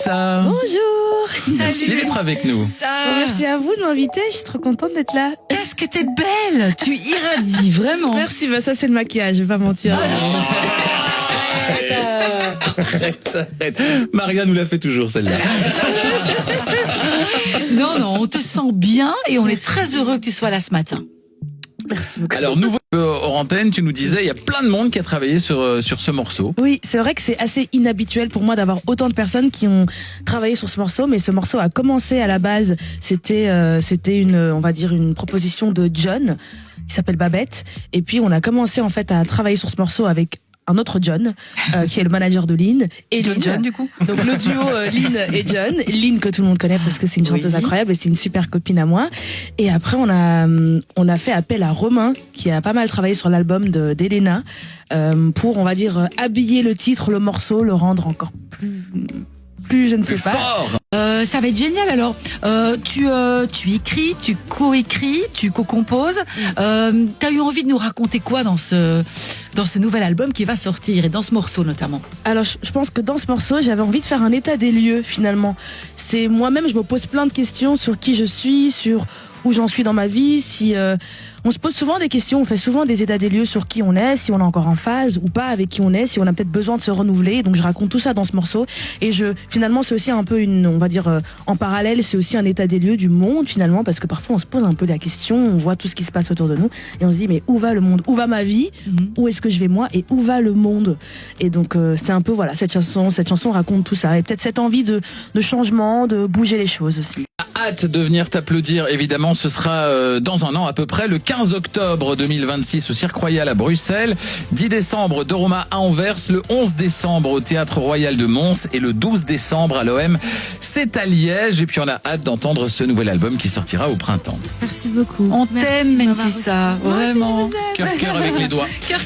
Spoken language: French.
Mentissa. Bonjour. Merci d'être avec nous. Merci à vous de m'inviter, je suis trop contente d'être là. Qu'est-ce que t'es belle, tu irradies, vraiment. Merci, ça c'est le maquillage, je vais pas mentir. Arrête. Maria nous l'a fait toujours celle-là. Non, on te sent bien et on est très heureux que tu sois là ce matin. Merci beaucoup. Alors, nouveau hors antenne, tu nous disais, il y a plein de monde qui a travaillé sur ce morceau. Oui, c'est vrai que c'est assez inhabituel pour moi d'avoir autant de personnes qui ont travaillé sur ce morceau, mais ce morceau a commencé à la base, c'était une proposition de John, qui s'appelle Babette, et puis on a commencé en fait à travailler sur ce morceau avec un autre John, qui est le manager de Lynn. Et John, du coup. Donc le duo Lynn et John. Lynn que tout le monde connaît parce que c'est une chanteuse incroyable et c'est une super copine à moi. Et après on a fait appel à Romain qui a pas mal travaillé sur l'album d'Elena pour, on va dire, habiller le titre, le morceau, le rendre encore plus je ne sais pas. Fort. Ça va être génial alors. Tu écris, tu co-écris, tu co-composes. T'as eu envie de nous raconter quoi dans ce nouvel album qui va sortir et dans ce morceau notamment? Alors je pense que dans ce morceau j'avais envie de faire un état des lieux finalement. C'est moi-même, je me pose plein de questions sur qui je suis, sur où j'en suis dans ma vie, si on se pose souvent des questions, on fait souvent des états des lieux sur qui on est, si on est encore en phase ou pas avec qui on est, si on a peut-être besoin de se renouveler. Donc je raconte tout ça dans ce morceau et finalement c'est aussi un peu on va dire en parallèle, c'est aussi un état des lieux du monde finalement, parce que parfois on se pose un peu la question, on voit tout ce qui se passe autour de nous et on se dit mais où va le monde, où va ma vie, où est-ce que je vais moi et où va le monde. Et donc c'est un peu voilà, cette chanson raconte tout ça et peut-être cette envie de changement, de bouger les choses aussi. Hâte de venir t'applaudir, évidemment, ce sera dans un an à peu près, le 15 octobre 2026 au Cirque Royal à Bruxelles, 10 décembre de Roma à Anvers, le 11 décembre au Théâtre Royal de Mons et le 12 décembre à l'OM, c'est à Liège. Et puis on a hâte d'entendre ce nouvel album qui sortira au printemps. Merci beaucoup. On t'aime, Mentissa, vraiment. Cœur avec les doigts. Cœur.